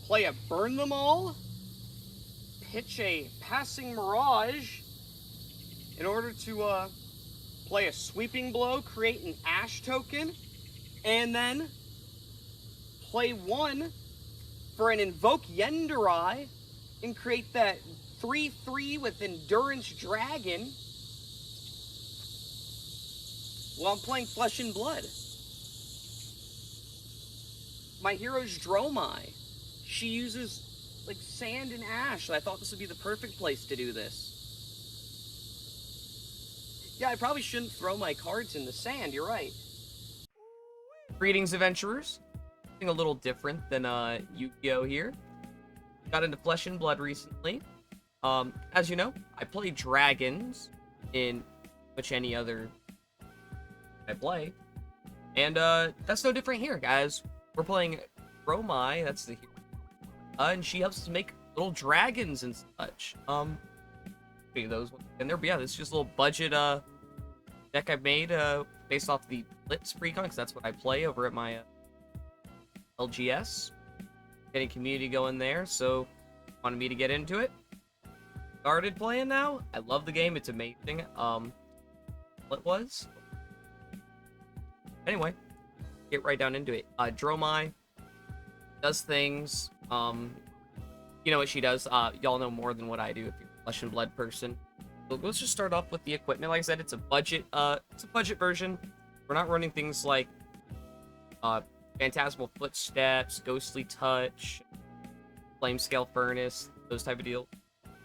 play a Burn Them All, pitch a Passing Mirage in order to play a Sweeping Blow, create an Ash token, and then play one for an Invoke Yendurai and create that 3/3 with Endurance Dragon while I'm playing Flesh and Blood. My hero's Dromai. She uses like sand and ash, so I thought this would be the perfect place to do this. Yeah, I probably shouldn't throw my cards in the sand, you're right. Greetings, adventurers. Something a little different than Yu-Gi-Oh! Here. Got into Flesh and Blood recently. As you know, I play dragons in which any other I play. And that's no different here, guys. We're playing Dromai, that's the hero. And she helps us make little dragons and such. Those ones in there, but yeah, this is just a little budget deck I made based off the Blitz precon, because that's what I play over at my LGS. Getting community going there, so wanted me to get into it. Started playing now. I love the game, it's amazing. What was? Anyway, get right down into it. Dromai does things. You know what she does. Y'all know more than what I do if you're a Flesh and Blood person. So let's just start off with the equipment. Like I said, it's a budget version. We're not running things like Phantasmal Footsteps, Ghostly Touch, Flame Scale Furnace, those type of deals.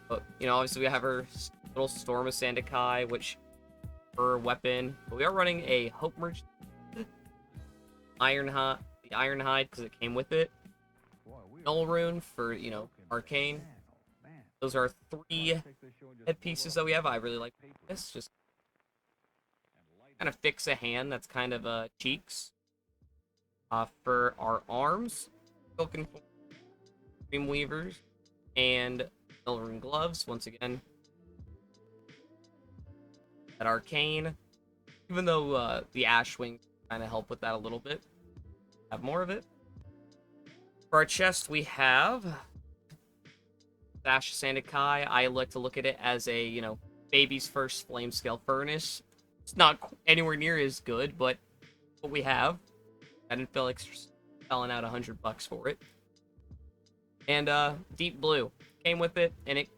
But you know, obviously we have her little Storm of Sandakai, which her weapon. But we are running a Hope Merchant Ironhide, the Ironhide, because it came with it. Null Rune for, you know, Arcane. Those are 3 headpieces that we have. I really like this. Just kind of fix a hand that's kind of cheeks. For our arms, Silken Dreamweavers and Null Rune gloves. Once again, that Arcane. Even though the Ash Wings kind of help with that a little bit. Have more of it. For our chest, we have Ash Sandakai. I like to look at it as a, you know, baby's first flame scale furnace. It's not anywhere near as good, but what we have. I didn't feel like selling out $100 for it. And Deep Blue came with it, and it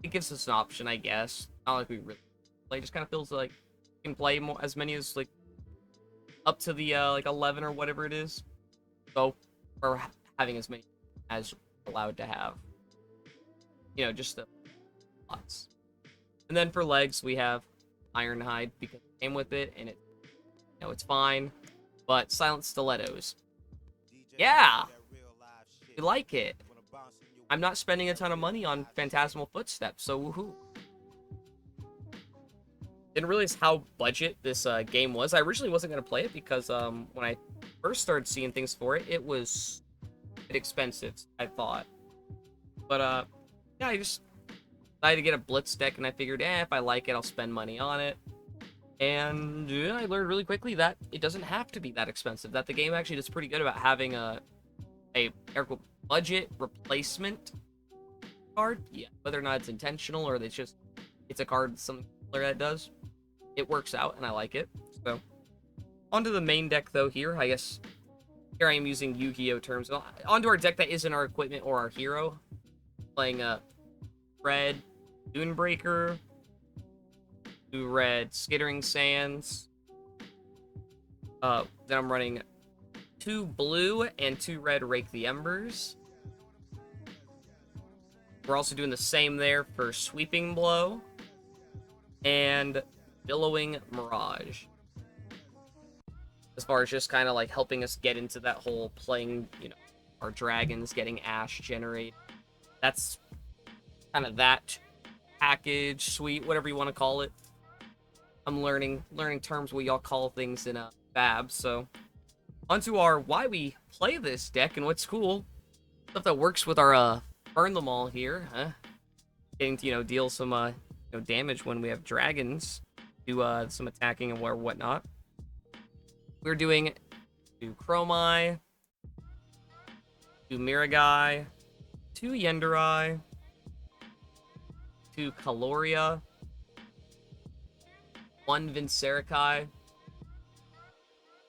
gives us an option, I guess. Not like we really play. It just kind of feels like you can play more, as many as like up to the like 11 or whatever it is. So we're having as many as allowed to have. You know, just the lots. And then for legs, we have Ironhide because it came with it, and it, you know, it's fine. But Silent Stilettos. Yeah! We like it. I'm not spending a ton of money on Phantasmal Footsteps, so woohoo. Didn't realize how budget this game was. I originally wasn't going to play it because when I first started seeing things for it, it was a bit expensive, I thought. But yeah, I just decided to get a Blitz deck, and I figured, if I like it, I'll spend money on it. And yeah, I learned really quickly that it doesn't have to be that expensive. That the game actually does pretty good about having a budget replacement card. Yeah, whether or not it's intentional or it's a card something that does. It works out, and I like it. So, onto the main deck, though, here. I guess here I am using Yu-Gi-Oh! Terms. Onto our deck that isn't our equipment or our hero. Playing Red Dunebreaker, 2 red Skittering Sands. Then I'm running 2 blue and 2 red Rake the Embers. We're also doing the same there for Sweeping Blow and Billowing Mirage. As far as just kind of like helping us get into that whole playing, you know, our dragons, getting Ash generate. That's kind of that package, suite, whatever you want to call it. I'm learning terms what y'all call things in Fab. So onto our why we play this deck and what's cool stuff that works with our Burn Them All here. Getting to, you know, deal some you know, damage when we have dragons, do some attacking and whatnot. We're doing Dromai, 2 Miragai, 2 Yenderai, 2 Caloria, 1 Vincerikai,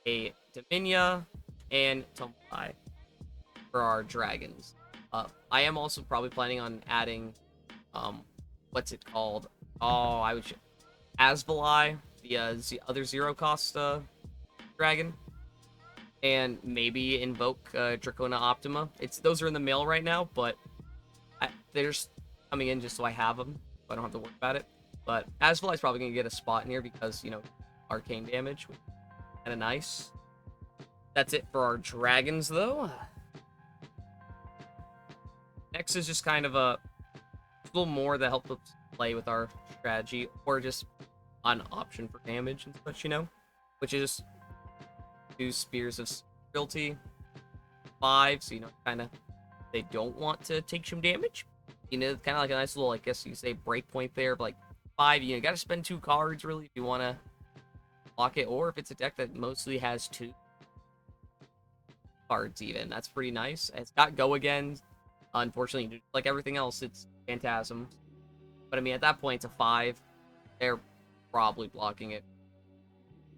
a Dominia, and Tomai for our dragons. I am also probably planning on adding, what's it called? Oh, Asvalai, the other zero cost dragon, and maybe invoke Dracona Optima. Those are in the mail right now, but they're just coming in just so I have them, so I don't have to worry about it. But Asvalai's probably gonna get a spot in here because, you know, arcane damage, kind of nice. That's it for our dragons, though. Next is just kind of a little more that helps us play with our strategy, or just an option for damage and such, you know, which is 2 Spears of Fealty, 5, so, you know, kind of, they don't want to take some damage. You know, kind of like a nice little, I guess you could say, break point there, but like 5, you know, got to spend 2 cards, really, if you want to block it, or if it's a deck that mostly has 2 cards even. That's pretty nice. It's got Go Again. Unfortunately, like everything else, it's Phantasm. But I mean, at that point, it's a 5. They're probably blocking it.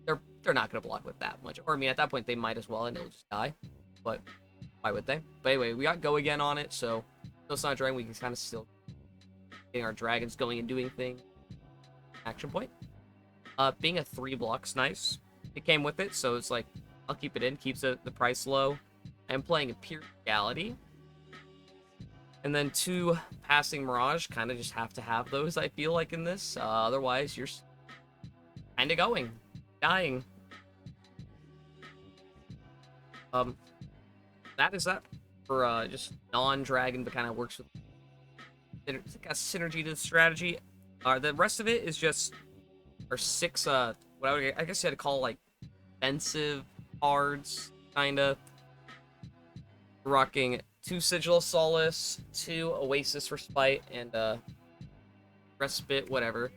They're not going to block with that much. Or I mean, at that point, they might as well, and it'll just die. But why would they? But anyway, we got Go Again on it, so no Sonic Dragon, we can kind of still getting our dragons going and doing things. Action point. Being a 3 block's nice. It came with it, so it's like, I'll keep it in, keeps the price low. I'm playing a Pure Reality. And then 2 Passing Mirage, kind of just have to have those, I feel like, in this. Otherwise, you're kind of dying. That is that for just non-dragon, but kind of works with it's like a synergy to the strategy. The rest of it is just our 6 I guess you had to call like defensive cards, kind of. Rocking 2 Sigil of Solace, 2 Oasis Respite, and Respite, whatever.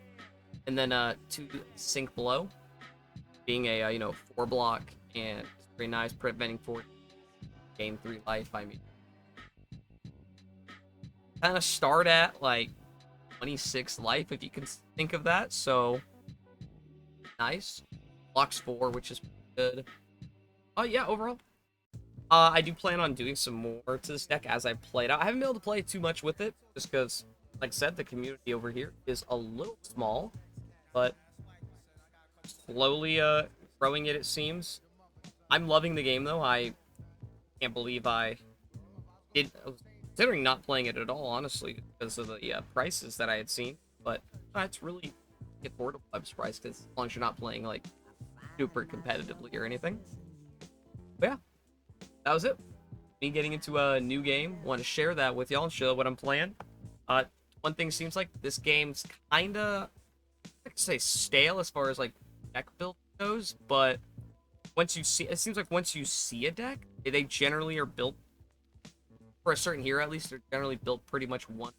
And then 2 Sink Below, being a, you know, 4 block, and it's pretty nice, preventing 4 gain 3 life, I mean. Kind of start at, like, 26 life, if you can think of that, so nice. Blocks 4, which is good. Oh, yeah, overall. I do plan on doing some more to this deck as I play it out. I haven't been able to play too much with it, just because, like I said, the community over here is a little small, but slowly growing it seems. I'm loving the game, though. I can't believe I was considering not playing it at all, honestly, because of the prices that I had seen, but it's really affordable, I'm surprised, because as long as you're not playing, like, super competitively or anything. But yeah. That was it. Me getting into a new game. Want to share that with y'all and show what I'm playing. One thing seems like this game's kinda, I could say, stale as far as like deck build goes, but it seems like once you see a deck, they generally are built for a certain hero. At least they're generally built pretty much one.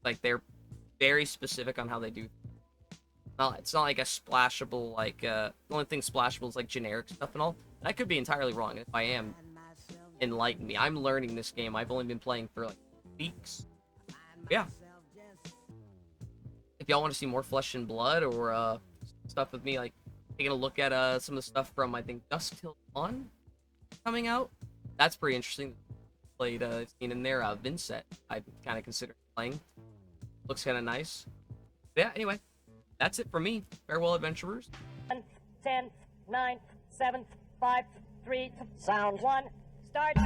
Like they're very specific on how they do. It's not like a splashable, like the only thing splashable is like generic stuff and all. I could be entirely wrong. If I am, enlighten me. I'm learning this game. I've only been playing for like weeks. But yeah. If y'all want to see more Flesh and Blood or stuff with me, like taking a look at some of the stuff from, I think, Dusk Till Dawn coming out, that's pretty interesting. Played seen in there Vincent. I kind of consider playing. Looks kind of nice. But yeah. Anyway, that's it for me. Farewell, adventurers. 10, 9, 7, 5, 3, sound 1, start.